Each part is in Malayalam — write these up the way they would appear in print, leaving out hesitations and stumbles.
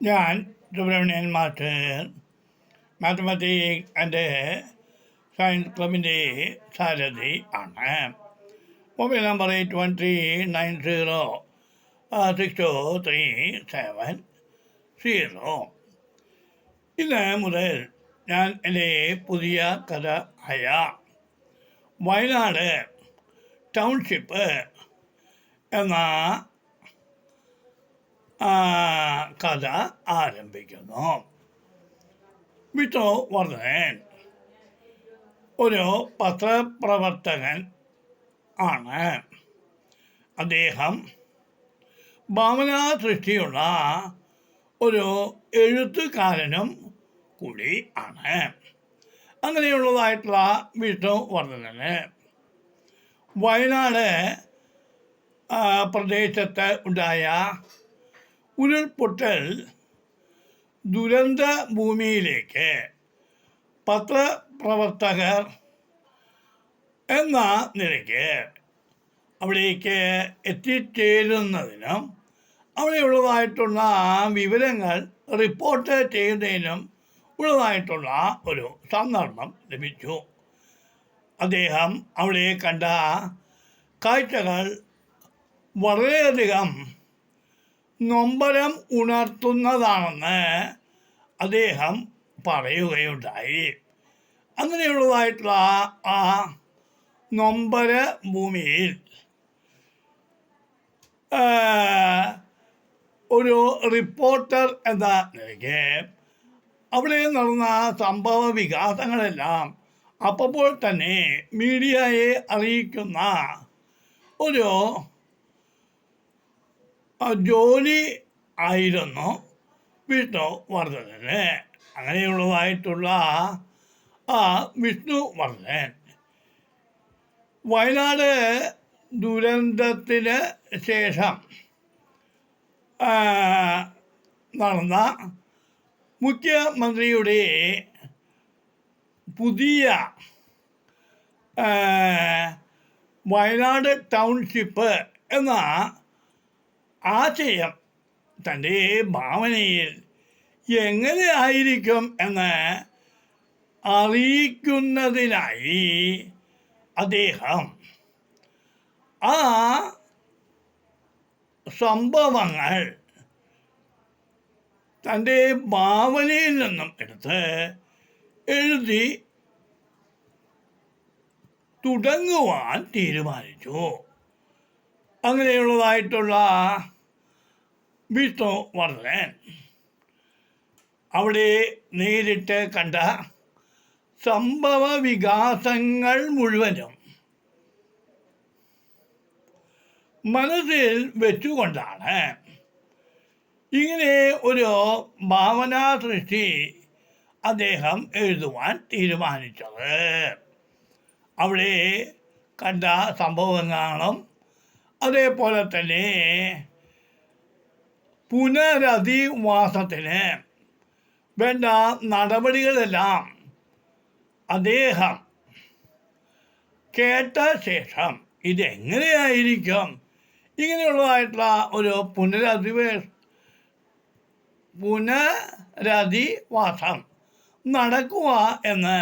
ഞാൻ Subrahmanyan master mathematics and science ക്ലബിൻ്റെ സാരഥി ആണ്. Mobile number 8139062370. ഇന്ന് മുതൽ ഞാൻ എൻ്റെ പുതിയ കഥ ആയ വയനാട് ടൗൺഷിപ്പ് എന്ന കഥ ആരംഭിക്കുന്നു. വിഷ്ണുവർദ്ധൻ ഒരു പത്രപ്രവർത്തകൻ ആണ്. അദ്ദേഹം ഭാവനാ സൃഷ്ടിയുള്ള ഒരു എഴുത്തുകാരനും കൂടി ആണ്. അങ്ങനെയുള്ളതായിട്ടുള്ള വിഷ്ണുവർദ്ധനന് വയനാട് പ്രദേശത്ത് ഉണ്ടായ ഉരുൾപൊട്ടൽ ദുരന്ത ഭൂമിയിലേക്ക് പത്രപ്രവർത്തകർ എന്ന നിലയ്ക്ക് അവിടേക്ക് എത്തിച്ചേരുന്നതിനും അവിടെയുള്ളതായിട്ടുള്ള വിവരങ്ങൾ റിപ്പോർട്ട് ചെയ്യുന്നതിനും ഉള്ളതായിട്ടുള്ള ഒരു സന്ദർഭം ലഭിച്ചു. അദ്ദേഹം അവിടെ കണ്ട കാഴ്ചകൾ വളരെയധികം നൊമ്പരം ഉണർത്തുന്നതാണെന്ന് അദ്ദേഹം പറയുകയുണ്ടായി. അങ്ങനെയുള്ളതായിട്ടുള്ള ആ നൊമ്പര ഭൂമിയിൽ ഒരു റിപ്പോർട്ടർ എന്ന നിലയ്ക്ക് അവിടെ നടന്ന സംഭവ വികാസങ്ങളെല്ലാം അപ്പോൾ തന്നെ മീഡിയയെ അറിയിക്കുന്ന ഒരു ജോലി ആയിരുന്നു വിഷ്ണുവർദ്ധനന്. അങ്ങനെയുള്ളതായിട്ടുള്ള ആ വിഷ്ണുവർദ്ധൻ വയനാട് ദുരന്തത്തിന് ശേഷം നടന്ന മുഖ്യമന്ത്രിയുടെ പുതിയ വയനാട് ടൗൺഷിപ്പ് എന്ന ആശയം തൻ്റെ ഭാവനയിൽ എങ്ങനെ ആയിരിക്കും എന്ന് അറിയിക്കുന്നതിനായി അദ്ദേഹം ആ സംഭവങ്ങൾ തൻ്റെ ഭാവനയിൽ നിന്നും എടുത്ത് എഴുതി തുടങ്ങുവാൻ തീരുമാനിച്ചു. അങ്ങനെയുള്ളതായിട്ടുള്ള വിഷ്ണുവർദ്ധൻ അവിടെ നേരിട്ട് കണ്ട സംഭവ വികാസങ്ങൾ മുഴുവനും മനസ്സിൽ വെച്ചുകൊണ്ടാണ് ഇങ്ങനെ ഒരു ഭാവനാ സൃഷ്ടി അദ്ദേഹം എഴുതുവാൻ തീരുമാനിച്ചത്. അവിടെ കണ്ട സംഭവങ്ങളും അതേപോലെ തന്നെ പുനരധിവാസത്തിന് വേണ്ട നടപടികളെല്ലാം അദ്ദേഹം കേട്ട ശേഷം ഇതെങ്ങനെയായിരിക്കും ഇങ്ങനെയുള്ളതായിട്ടുള്ള ഒരു പുനരധിവാസം നടക്കുക എന്ന്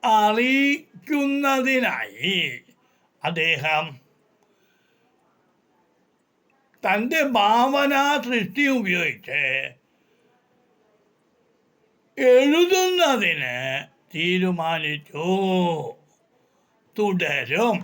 അറിയിക്കുന്നതിനായി അദ്ദേഹം തൻ്റെ ഭാവനാ സൃഷ്ടി ഉപയോഗിച്ച് എഴുതുന്നതിന് തീരുമാനിച്ചു. തുടരും.